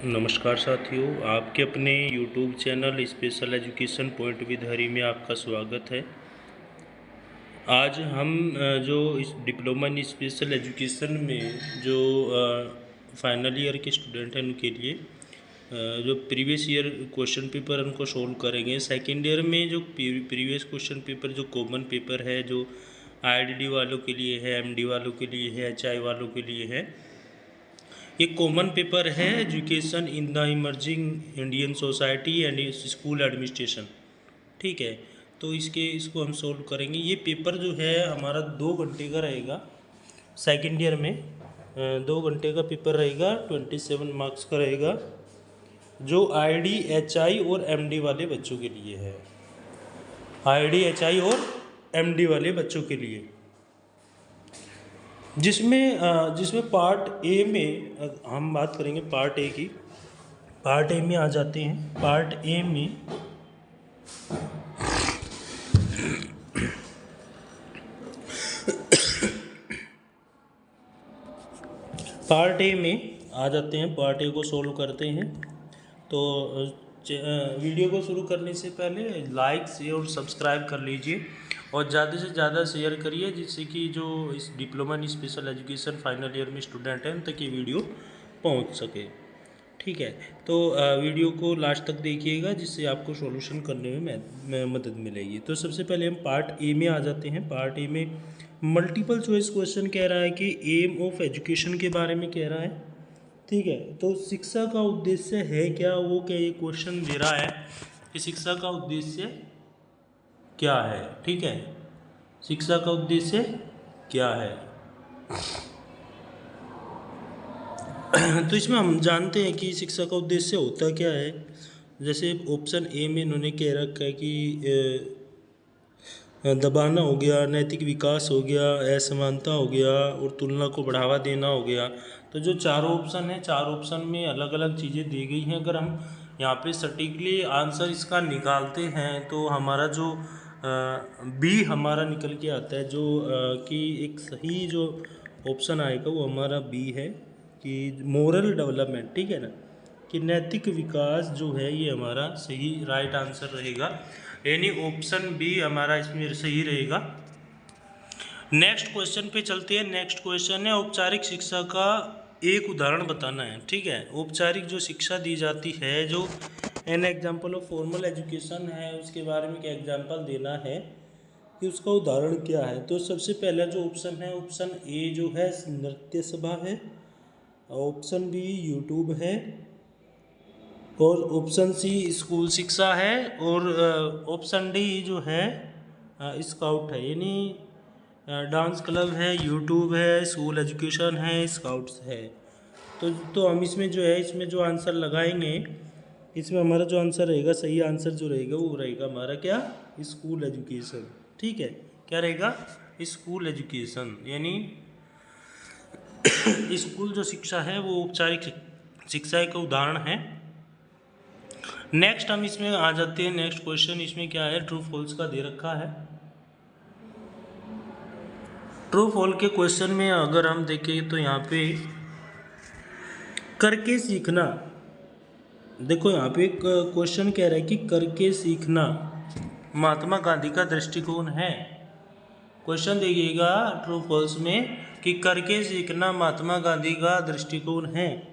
नमस्कार साथियों, आपके अपने YouTube channel special education point with Hari में आपका स्वागत है। आज हम जो इस डिप्लोमा इन स्पेशल एजुकेशन में जो फाइनल ईयर के स्टूडेंट हैं उनके लिए जो प्रीवियस ईयर क्वेश्चन पेपर उनको सोल्व करेंगे। सेकेंड ईयर में जो प्रीवियस क्वेश्चन पेपर जो कॉमन पेपर है, जो IITD वालों के लिए है, MD वालों के लिए है, HI वालों के लिए है, ये कॉमन पेपर है education in the emerging Indian society and school administration. ठीक है, तो इसको हम सोल्व करेंगे। ये पेपर जो है हमारा 2 घंटे का रहेगा। सेकेंड ईयर में 2 घंटे का पेपर रहेगा, 27 मार्क्स का रहेगा, जो IID HI और MD वाले बच्चों के लिए है। IID HI और MD वाले बच्चों के लिए, जिसमें पार्ट ए में हम बात करेंगे। पार्ट ए की, पार्ट ए में आ जाते हैं। पार्ट ए में आ जाते हैं। पार्ट ए को सोल्व करते हैं। तो वीडियो को शुरू करने से पहले लाइक शेयर और सब्सक्राइब कर लीजिए और ज़्यादा से ज़्यादा शेयर करिए, जिससे कि जो इस diploma in special education final year में स्टूडेंट हैं उन तक ये वीडियो पहुंच सके। ठीक है, तो वीडियो को लास्ट तक देखिएगा, जिससे आपको सॉल्यूशन करने में मदद मिलेगी। तो सबसे पहले हम पार्ट ए में आ जाते हैं। पार्ट ए में मल्टीपल चॉइस क्वेश्चन कह रहा है कि एम ऑफ एजुकेशन के बारे में कह रहा है। ठीक है, तो शिक्षा का उद्देश्य है क्या, वो क्या ये क्वेश्चन दे रहा है कि शिक्षा का उद्देश्य क्या है। ठीक है, शिक्षा का उद्देश्य क्या है। तो इसमें हम जानते हैं कि शिक्षा का उद्देश्य होता क्या है। जैसे ऑप्शन ए में इन्होंने कह रखा है कि दबाना हो गया, नैतिक विकास हो गया, असमानता हो गया और तुलना को बढ़ावा देना हो गया। तो जो चारों ऑप्शन हैं, चार ऑप्शन में अलग अलग चीज़ें दी गई हैं। अगर हम यहाँ पे सटीकली आंसर इसका निकालते हैं तो हमारा जो बी हमारा निकल के आता है, जो कि एक सही जो ऑप्शन आएगा वो हमारा बी है कि मोरल डेवलपमेंट। ठीक है ना, कि नैतिक विकास जो है ये हमारा सही राइट आंसर रहेगा, यानी ऑप्शन बी हमारा इसमें सही रहेगा। नेक्स्ट क्वेश्चन पे चलते हैं। नेक्स्ट क्वेश्चन है औपचारिक शिक्षा का एक उदाहरण बताना है। ठीक है, औपचारिक जो शिक्षा दी जाती है, जो an example of formal education है, उसके बारे में क्या एग्जाम्पल देना है कि उसका उदाहरण क्या है। तो सबसे पहला जो ऑप्शन है, ऑप्शन ए जो है नृत्य सभा है, ऑप्शन बी यूट्यूब है, और ऑप्शन सी स्कूल शिक्षा है, और ऑप्शन डी जो है स्काउट है, यानी डांस क्लब है, यूट्यूब है, स्कूल एजुकेशन है, स्काउट्स है। तो हम इसमें जो है, इसमें जो आंसर लगाएंगे, इसमें हमारा जो आंसर रहेगा, सही आंसर जो रहेगा वो रहेगा हमारा क्या, स्कूल एजुकेशन। ठीक है, क्या रहेगा, स्कूल एजुकेशन, यानी स्कूल जो शिक्षा है वो औपचारिक शिक्षा का उदाहरण है। नेक्स्ट हम इसमें आ जाते हैं। नेक्स्ट क्वेश्चन इसमें क्या है, ट्रू फॉल्स का दे रखा है। ट्रू फॉल्स के क्वेश्चन में अगर हम देखें तो यहाँ पे करके सीखना, देखो यहाँ पे एक क्वेश्चन कह रहा है कि करके सीखना महात्मा गांधी का दृष्टिकोण है। क्वेश्चन देखिएगा ट्रू फॉल्स में कि करके सीखना महात्मा गांधी का दृष्टिकोण है।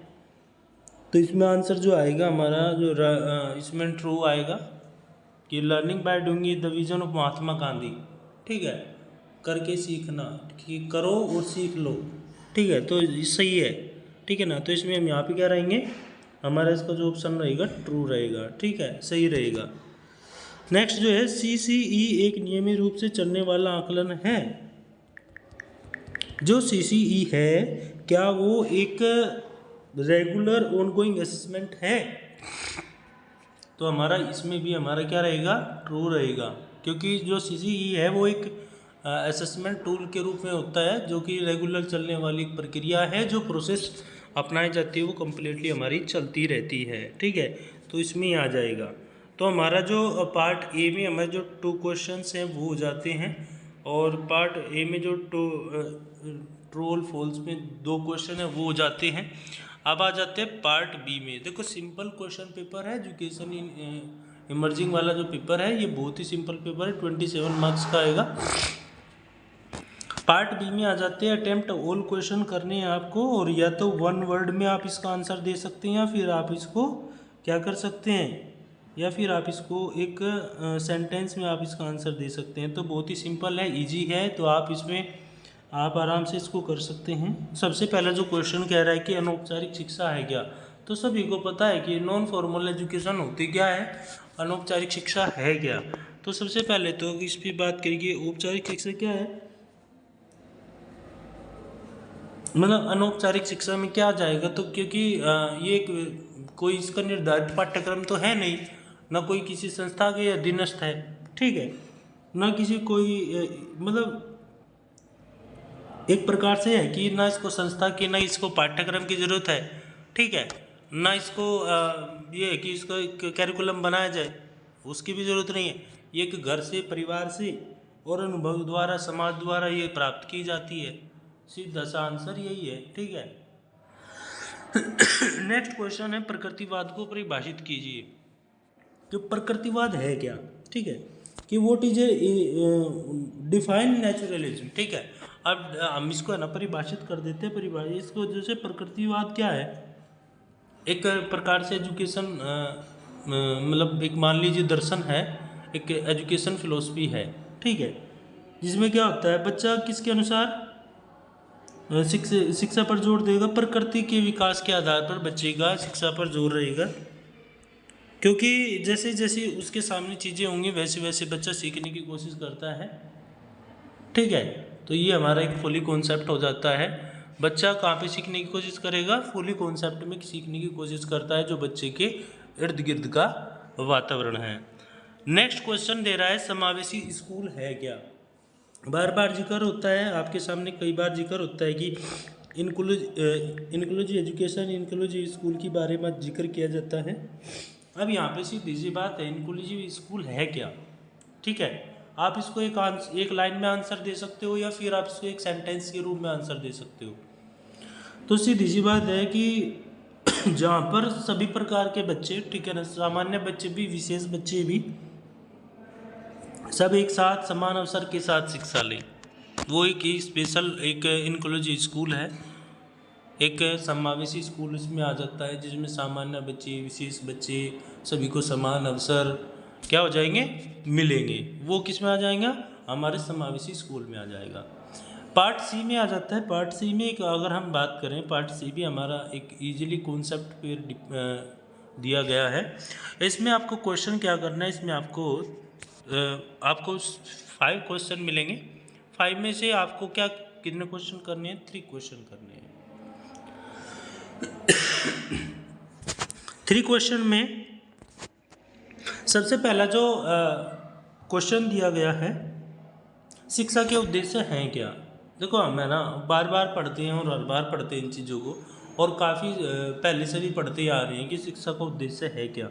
तो इसमें आंसर जो आएगा हमारा, जो इसमें ट्रू आएगा कि learning by doing is the vision of Mahatma Gandhi. ठीक है, करके सीखना कि करो और सीख लो। ठीक है, तो सही है। ठीक है ना, तो इसमें हम यहाँ पे क्या रहेंगे, हमारा इसका जो ऑप्शन रहेगा ट्रू रहेगा। ठीक है, सही रहेगा। नेक्स्ट जो है CCE एक नियमित रूप से चलने वाला आकलन है। जो CCE है क्या वो एक रेगुलर ऑनगोइंग असेसमेंट है। तो हमारा इसमें भी हमारा क्या रहेगा, ट्रू रहेगा, क्योंकि जो CCE है वो एक असेसमेंट टूल के रूप में होता है, जो कि रेगुलर चलने वाली प्रक्रिया है। जो प्रोसेस अपनाई जाती है वो कम्प्लीटली हमारी चलती रहती है। ठीक है, तो इसमें ही आ जाएगा। तो हमारा जो पार्ट ए में हमारे जो 2 क्वेश्चंस हैं वो हो जाते हैं, और पार्ट ए में जो ट्रू और फॉल्स में 2 क्वेश्चन हैं वो हो जाते हैं। अब आ जाते हैं पार्ट बी में। देखो सिंपल क्वेश्चन पेपर है, एजुकेशन इन इमर्जिंग वाला जो पेपर है ये बहुत ही सिंपल पेपर है, 27 मार्क्स का आएगा। पार्ट बी में आ जाते हैं, अटेम्प्ट ऑल क्वेश्चन करने हैं आपको, और या तो 1 वर्ड में आप इसका आंसर दे सकते हैं, या फिर आप इसको क्या कर सकते हैं, या फिर आप इसको एक सेंटेंस में आप इसका आंसर दे सकते हैं। तो बहुत ही सिंपल है, इजी है, तो आप इसमें आप आराम से इसको कर सकते हैं। सबसे पहला जो क्वेश्चन कह रहा है कि अनौपचारिक शिक्षा है क्या, तो सभी को पता है कि नॉन फॉर्मल एजुकेशन होती क्या है, अनौपचारिक शिक्षा है क्या। तो सबसे पहले तो इस पर बात करिए, औपचारिक शिक्षा क्या है, मतलब अनौपचारिक शिक्षा में क्या जाएगा। तो क्योंकि ये एक कोई इसका निर्धारित पाठ्यक्रम तो है नहीं, ना कोई किसी संस्था के अधीनस्थ है, ठीक है, ना किसी कोई मतलब एक प्रकार से है कि ना इसको संस्था की ना इसको पाठ्यक्रम की ज़रूरत है, ठीक है, ना इसको ये है कि इसको एक कैरिकुलम बनाया जाए, उसकी भी ज़रूरत नहीं है। ये एक घर से, परिवार से और अनुभव द्वारा, समाज द्वारा ये प्राप्त की जाती है। सीधा सा आंसर यही है, ठीक है। नेक्स्ट क्वेश्चन है, प्रकृतिवाद को परिभाषित कीजिए। तो प्रकृतिवाद है क्या, ठीक है, कि what is a define naturalism, ठीक है। अब हम इसको है ना परिभाषित कर देते हैं, परिभाषित इसको जैसे प्रकृतिवाद क्या है, एक प्रकार से एजुकेशन मतलब एक मान लीजिए दर्शन है, एक एजुकेशन फिलोसफी है, ठीक है, जिसमें क्या होता है, बच्चा किसके अनुसार शिक्षा पर जोर देगा, प्रकृति के विकास के आधार पर बच्चे का शिक्षा पर जोर रहेगा, क्योंकि जैसे जैसे उसके सामने चीज़ें होंगी वैसे वैसे बच्चा सीखने की कोशिश करता है, ठीक है। तो ये हमारा एक फुली कॉन्सेप्ट हो जाता है। बच्चा कहाँ पे सीखने की कोशिश करेगा, फुली कॉन्सेप्ट में सीखने की कोशिश करता है, जो बच्चे के इर्द गिर्द का वातावरण है। नेक्स्ट क्वेश्चन दे रहा है, समावेशी स्कूल है क्या। बार बार जिक्र होता है, आपके सामने कई बार जिक्र होता है कि इंक्लूसिव एजुकेशन, इंक्लूसिव स्कूल के बारे में जिक्र किया जाता है। अब यहाँ पे सीधी सी बात है, इंक्लूसिव स्कूल है क्या, ठीक है। आप इसको एक लाइन में आंसर दे सकते हो, या फिर आप इसको एक सेंटेंस के रूप में आंसर दे सकते हो। तो सीधी सी बात है कि जहाँ पर सभी प्रकार के बच्चे, ठीक है ना, सामान्य बच्चे भी, विशेष बच्चे भी, सब एक साथ समान अवसर के साथ शिक्षा लें, वो एक स्पेशल एक इंक्लूसिव स्कूल है, एक समावेशी स्कूल इसमें आ जाता है, जिसमें सामान्य बच्चे, विशेष बच्चे, सभी को समान अवसर क्या हो जाएंगे, मिलेंगे। वो किस में आ जाएगा, हमारे समावेशी स्कूल में आ जाएगा। पार्ट सी में आ जाता है। पार्ट सी में एक अगर हम बात करें, पार्ट सी भी हमारा एक इजीली कॉन्सेप्ट पे दिया गया है। इसमें आपको क्वेश्चन क्या करना है, इसमें आपको 5 क्वेश्चन मिलेंगे। 5 में से आपको क्या कितने क्वेश्चन करने हैं, 3 क्वेश्चन करने हैं। 3 क्वेश्चन में सबसे पहला जो क्वेश्चन दिया गया है, शिक्षा के उद्देश्य हैं क्या। देखो हम है ना बार बार पढ़ते हैं और हर बार पढ़ते हैं इन चीज़ों को, और काफ़ी पहले से भी पढ़ते आ रहे हैं कि शिक्षा का उद्देश्य है क्या।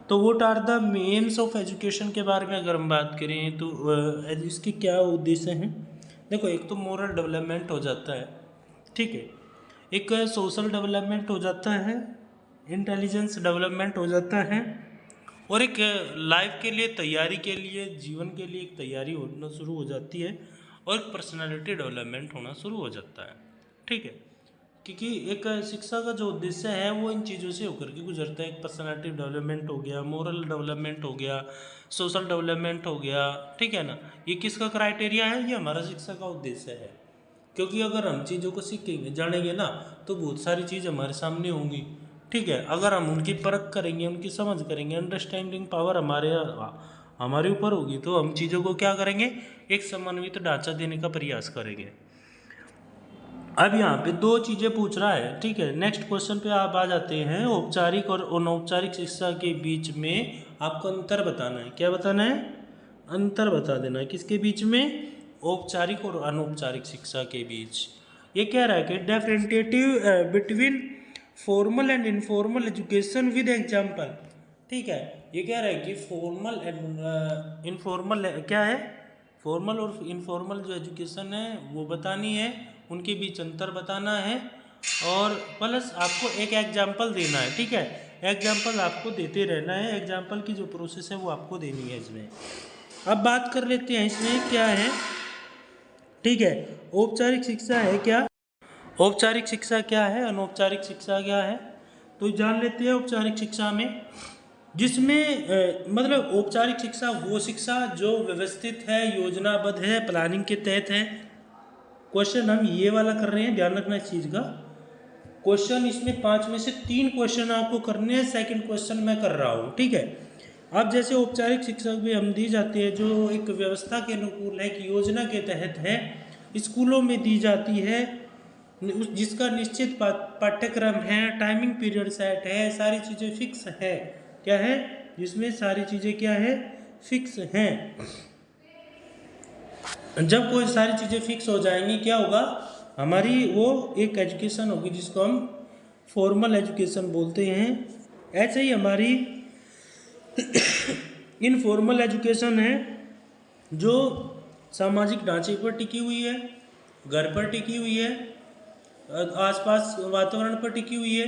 तो what are the means of education के बारे में अगर हम बात करें तो इसके क्या उद्देश्य हैं। देखो एक तो मोरल डेवलपमेंट हो जाता है, ठीक है, एक सोशल डेवलपमेंट हो जाता है, इंटेलिजेंस डेवलपमेंट हो जाता है, और एक लाइफ के लिए तैयारी के लिए, जीवन के लिए एक तैयारी होना शुरू हो जाती है, और एक पर्सनालिटी डेवलपमेंट होना शुरू हो जाता है, ठीक है। क्योंकि एक शिक्षा का जो उद्देश्य है वो इन चीज़ों से होकर के गुजरता है। एक पर्सनालिटी डेवलपमेंट हो गया, मोरल डेवलपमेंट हो गया, सोशल डेवलपमेंट हो गया, ठीक है ना। ये किसका क्राइटेरिया है, ये हमारा शिक्षा का उद्देश्य है। क्योंकि अगर हम चीज़ों को सीखेंगे, जानेंगे ना, तो बहुत सारी चीज़ हमारे सामने होंगी, ठीक है। अगर हम उनकी परख करेंगे, उनकी समझ करेंगे, अंडरस्टैंडिंग पावर हमारे ऊपर होगी, तो हम चीज़ों को क्या करेंगे, एक समन्वित ढांचा देने का प्रयास करेंगे। अब यहाँ पे 2 चीज़ें पूछ रहा है, ठीक है। नेक्स्ट क्वेश्चन पे आप आ जाते हैं, औपचारिक और अनौपचारिक शिक्षा के बीच में आपको अंतर बताना है। क्या बताना है, अंतर बता देना है। किसके बीच में, औपचारिक और अनौपचारिक शिक्षा के बीच। ये कह रहा है कि differentiative between formal and informal education with example, ठीक है। ये कह रहा है कि फॉर्मल एंड इनफॉर्मल क्या है, फॉर्मल और इनफॉर्मल जो एजुकेशन है वो बतानी है, उनके बीच अंतर बताना है, और प्लस आपको एक एग्जाम्पल देना है, ठीक है। एग्जाम्पल आपको देते रहना है, एग्जाम्पल की जो प्रोसेस है वो आपको देनी है इसमें। अब बात कर लेते हैं इसमें क्या है, ठीक है। औपचारिक शिक्षा है क्या, औपचारिक शिक्षा क्या है, अनौपचारिक शिक्षा क्या है, तो जान लेते हैं। औपचारिक शिक्षा में जिसमें मतलब औपचारिक शिक्षा वो शिक्षा जो व्यवस्थित है, योजनाबद्ध है, प्लानिंग के तहत है। क्वेश्चन हम ये वाला कर रहे हैं, ध्यान रखना इस चीज़ का। क्वेश्चन इसमें 5 में से 3 क्वेश्चन आपको करने हैं, सेकंड क्वेश्चन मैं कर रहा हूँ, ठीक है। अब जैसे औपचारिक शिक्षा भी हम दी जाती है जो एक व्यवस्था के अनुकूल है कि योजना के तहत है, स्कूलों में दी जाती है, जिसका निश्चित पाठ्यक्रम है, टाइमिंग पीरियड सेट है, सारी चीज़ें फिक्स है, क्या है, जिसमें सारी चीज़ें क्या है, फिक्स हैं। जब कोई सारी चीज़ें फिक्स हो जाएंगी क्या होगा, हमारी वो एक एजुकेशन होगी जिसको हम फॉर्मल एजुकेशन बोलते हैं। ऐसे ही हमारी इनफॉर्मल एजुकेशन है जो सामाजिक ढांचे पर टिकी हुई है, घर पर टिकी हुई है, आसपास वातावरण पर टिकी हुई है,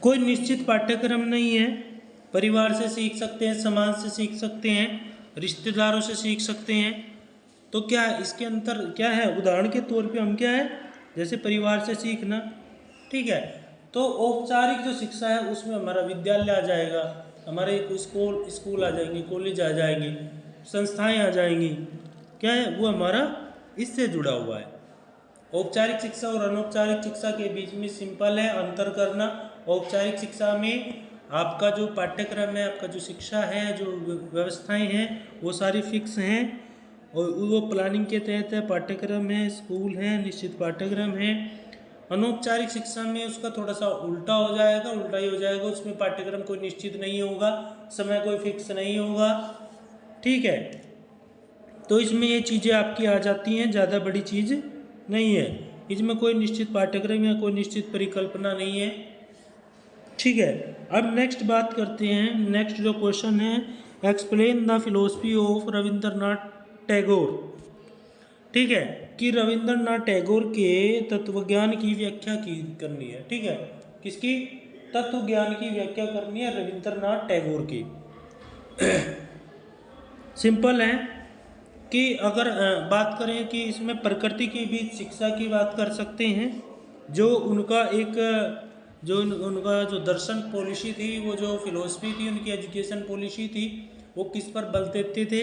कोई निश्चित पाठ्यक्रम नहीं है, परिवार से सीख सकते हैं, समाज से सीख सकते हैं, रिश्तेदारों से सीख सकते हैं। तो क्या इसके अंतर क्या है, उदाहरण के तौर पे हम क्या है, जैसे परिवार से सीखना, ठीक है। तो औपचारिक जो शिक्षा है उसमें हमारा विद्यालय आ जाएगा, हमारे स्कूल आ जाएंगे, कॉलेज आ जाएंगे, संस्थाएं आ जाएंगी, क्या है वो हमारा इससे जुड़ा हुआ है। औपचारिक शिक्षा और अनौपचारिक शिक्षा के बीच में सिंपल है अंतर करना। औपचारिक शिक्षा में आपका जो पाठ्यक्रम है, आपका जो शिक्षा है, जो व्यवस्थाएं हैं वो सारी फिक्स हैं और वो प्लानिंग के तहत है, पाठ्यक्रम है, स्कूल है, निश्चित पाठ्यक्रम है। अनौपचारिक शिक्षा में उसका थोड़ा सा उल्टा हो जाएगा, उल्टा ही हो जाएगा, उसमें पाठ्यक्रम कोई निश्चित नहीं होगा, समय कोई फिक्स नहीं होगा, ठीक है। तो इसमें ये चीज़ें आपकी आ जाती हैं, ज़्यादा बड़ी चीज़ नहीं है, इसमें कोई निश्चित पाठ्यक्रम या कोई निश्चित परिकल्पना नहीं है, ठीक है। अब नेक्स्ट बात करते हैं, नेक्स्ट जो क्वेश्चन है, explain the philosophy of Rabindranath Tagore, ठीक है, कि रविंद्रनाथ टैगोर के तत्वज्ञान की व्याख्या की करनी है, ठीक है। किसकी, तत्वज्ञान की व्याख्या करनी है रविंद्रनाथ टैगोर की। सिंपल है कि अगर बात करें कि इसमें प्रकृति के बीच शिक्षा की बात कर सकते हैं, जो उनका एक जो उनका जो दर्शन पॉलिसी थी, वो जो फिलोसफी थी, उनकी एजुकेशन पॉलिसी थी, वो किस पर बल देते थे।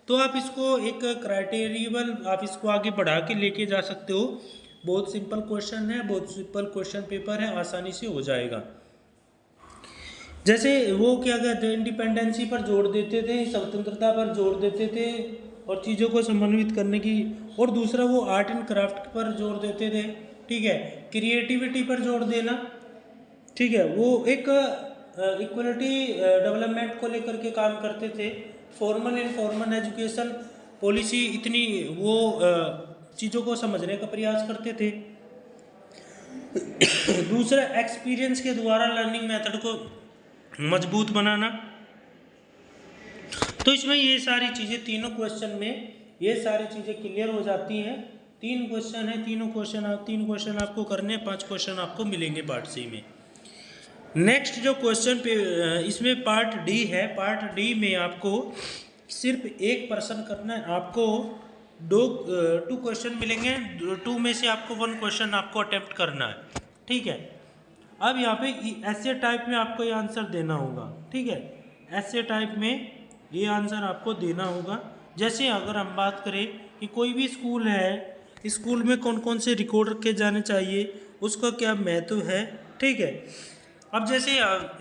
तो आप इसको एक क्राइटेरियल आप इसको आगे बढ़ा के लेके जा सकते हो। बहुत सिंपल क्वेश्चन है, बहुत सिंपल क्वेश्चन पेपर है, आसानी से हो जाएगा। जैसे वो क्या कहते हैं, इंडिपेंडेंसी पर जोर देते थे, स्वतंत्रता पर जोर देते थे और चीज़ों को समन्वित करने की, और दूसरा वो आर्ट एंड क्राफ्ट पर जोर देते थे, ठीक है, क्रिएटिविटी पर जोर देना, ठीक है। वो एक इक्वलिटी डेवलपमेंट को लेकर के काम करते थे। फॉर्मल इनफॉर्मल एजुकेशन पॉलिसी इतनी वो चीज़ों को समझने का प्रयास करते थे। दूसरा एक्सपीरियंस के द्वारा लर्निंग मेथड को मजबूत बनाना। तो इसमें ये सारी चीज़ें तीनों क्वेश्चन में ये सारी चीज़ें क्लियर हो जाती हैं। 3 क्वेश्चन है, तीन क्वेश्चन आपको करने, 5 क्वेश्चन आपको मिलेंगे पार्ट सी में। नेक्स्ट जो क्वेश्चन पे इसमें पार्ट डी है, पार्ट डी में आपको सिर्फ एक प्रश्न करना है, आपको 2 क्वेश्चन मिलेंगे, 2 में से आपको 1 क्वेश्चन आपको अटेम्प्ट करना है, ठीक है। अब यहाँ पे ऐसे टाइप में आपको ये आंसर देना होगा, ठीक है, ऐसे टाइप में ये आंसर आपको देना होगा। जैसे अगर हम बात करें कि कोई भी स्कूल है, स्कूल में कौन कौन से रिकॉर्ड रखे जाने चाहिए, उसका क्या महत्व है, ठीक है। अब जैसे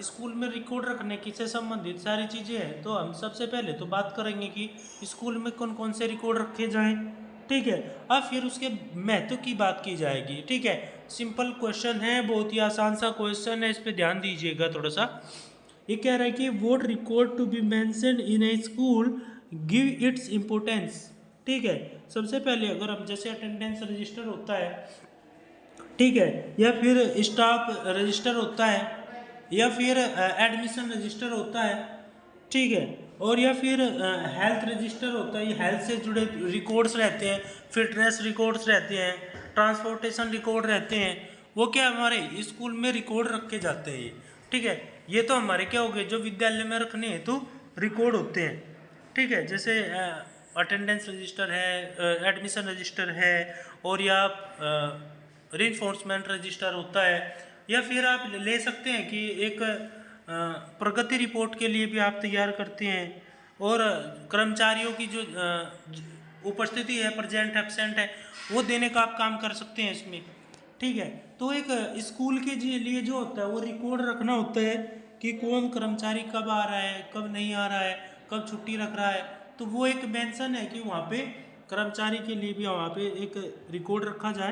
स्कूल में रिकॉर्ड रखने की से संबंधित सारी चीज़ें हैं, तो हम सबसे पहले तो बात करेंगे कि स्कूल में कौन कौन से रिकॉर्ड रखे जाएं, ठीक है। अब फिर उसके महत्व की बात की जाएगी, ठीक है। सिंपल क्वेश्चन है, बहुत ही आसान सा क्वेश्चन है, इस पर ध्यान दीजिएगा थोड़ा सा। ये कह रहा है कि what record to be mention in a school give its importance, ठीक है। सबसे पहले अगर हम जैसे अटेंडेंस रजिस्टर होता है, ठीक है, या फिर स्टाफ रजिस्टर होता है, या फिर एडमिशन रजिस्टर होता है, ठीक है, और या फिर हेल्थ रजिस्टर होता है, ये हेल्थ से जुड़े रिकॉर्ड्स रहते हैं, फिटनेस रिकॉर्ड्स रहते हैं, ट्रांसपोर्टेशन रिकॉर्ड रहते हैं वो क्या हमारे स्कूल में रिकॉर्ड रखे जाते हैं, ठीक है। ये तो हमारे क्या हो गए जो विद्यालय में रखने हैं तो रिकॉर्ड होते हैं, ठीक है। जैसे अटेंडेंस रजिस्टर है, एडमिशन रजिस्टर है, और या रीइंफोर्समेंट रजिस्टर होता है, या फिर आप ले सकते हैं कि एक प्रगति रिपोर्ट के लिए भी आप तैयार करते हैं, और कर्मचारियों की जो उपस्थिति है, प्रेजेंट एब्सेंट है, वो देने का आप काम कर सकते हैं इसमें, ठीक है। तो एक स्कूल के लिए जो होता है वो रिकॉर्ड रखना होता है कि कौन कर्मचारी कब आ रहा है, कब नहीं आ रहा है, कब छुट्टी रख रहा है, तो वो एक मेंशन है कि वहाँ पे कर्मचारी के लिए भी वहाँ पे एक रिकॉर्ड रखा जाए।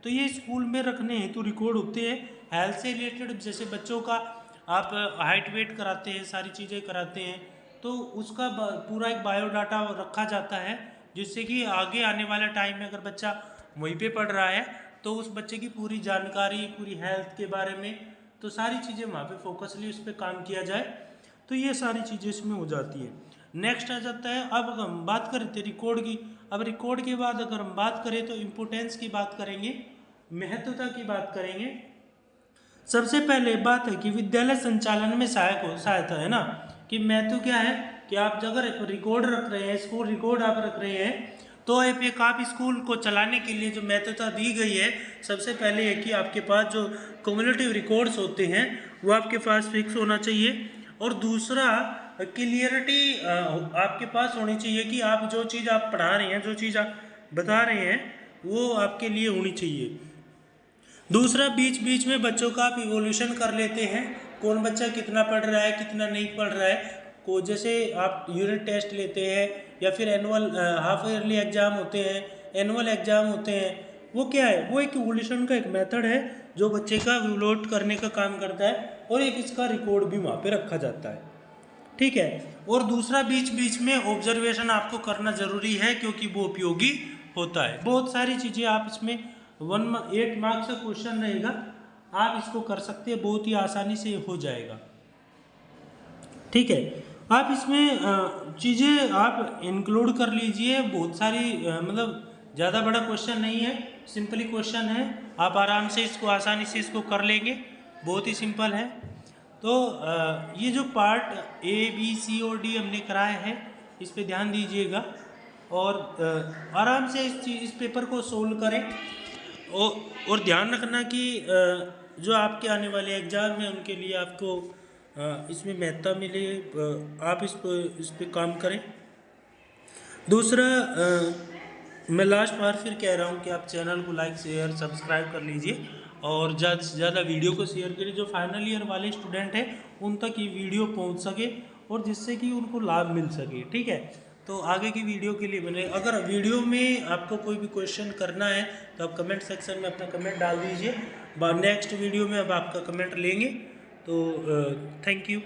तो ये स्कूल में रखने हैं तो रिकॉर्ड होते हैं। हेल्थ से रिलेटेड जैसे बच्चों का आप हाइट वेट कराते हैं, सारी चीज़ें कराते हैं, तो उसका पूरा एक बायोडाटा रखा जाता है, जिससे कि आगे आने वाले टाइम में अगर बच्चा वहीं पे पढ़ रहा है तो उस बच्चे की पूरी जानकारी, पूरी हेल्थ के बारे में, तो सारी चीज़ें वहाँ पे फोकसली उस पर काम किया जाए, तो ये सारी चीज़ें इसमें हो जाती है। नेक्स्ट आ जाता है, अब अगर हम बात करें थे रिकॉर्ड की, अब रिकॉर्ड के बाद अगर हम बात करें तो इम्पोर्टेंस की बात करेंगे, महत्वता की बात करेंगे। सबसे पहले बात है कि विद्यालय संचालन में सहायता है ना, कि महत्व क्या है कि आप अगर रिकॉर्ड रख रहे हैं, स्कूल रिकॉर्ड आप रख रहे हैं, तो एक आप स्कूल को चलाने के लिए जो महत्वता दी गई है, सबसे पहले है कि आपके पास जो कम्युनिटिव रिकॉर्ड्स होते हैं वो आपके पास फिक्स होना चाहिए, और दूसरा क्लियरिटी आपके पास होनी चाहिए कि आप जो चीज़ आप पढ़ा रहे हैं, जो चीज़ आप बता रहे हैं, वो आपके लिए होनी चाहिए। दूसरा, बीच बीच में बच्चों का आप इवोल्यूशन कर लेते हैं, कौन बच्चा कितना पढ़ रहा है, कितना नहीं पढ़ रहा है, को जैसे आप यूनिट टेस्ट लेते हैं या फिर एनुअल हाफ ईयरली एग्जाम होते हैं, एनुअल एग्जाम होते हैं, वो क्या है, वो एक इवोल्यूशन का एक मेथड है जो बच्चे का इवोल्यूट करने का काम करता है, और एक इसका रिकॉर्ड भी वहाँ पे रखा जाता है, ठीक है। और दूसरा, बीच बीच में ऑब्जर्वेशन आपको करना जरूरी है क्योंकि वो उपयोगी होता है। बहुत सारी चीज़ें आप इसमें 8 मार्क्स का क्वेश्चन रहेगा, आप इसको कर सकते हैं, बहुत ही आसानी से हो जाएगा, ठीक है। आप इसमें चीज़ें आप इंक्लूड कर लीजिए, बहुत सारी मतलब ज़्यादा बड़ा क्वेश्चन नहीं है, सिंपली क्वेश्चन है, आप आराम से इसको आसानी से इसको कर लेंगे, बहुत ही सिंपल है। तो ये जो पार्ट A B C और D हमने कराया है, इस पे ध्यान दीजिएगा, और आराम से इस पेपर को सोल्व करें, और ध्यान रखना कि जो आपके आने वाले एग्ज़ाम हैं उनके लिए आपको इसमें महत्ता मिले, आप इस पे काम करें। दूसरा, मैं लास्ट बार फिर कह रहा हूँ कि आप चैनल को लाइक शेयर सब्सक्राइब कर लीजिए, और ज़्यादा से ज़्यादा वीडियो को शेयर करिए, जो फाइनल ईयर वाले स्टूडेंट हैं उन तक ये वीडियो पहुँच सके, और जिससे कि उनको लाभ मिल सके, ठीक है। तो आगे की वीडियो के लिए मैंने, अगर वीडियो में आपको कोई भी क्वेश्चन करना है तो आप कमेंट सेक्शन में अपना कमेंट डाल दीजिए, नेक्स्ट वीडियो में अब आपका कमेंट लेंगे। तो थैंक यू।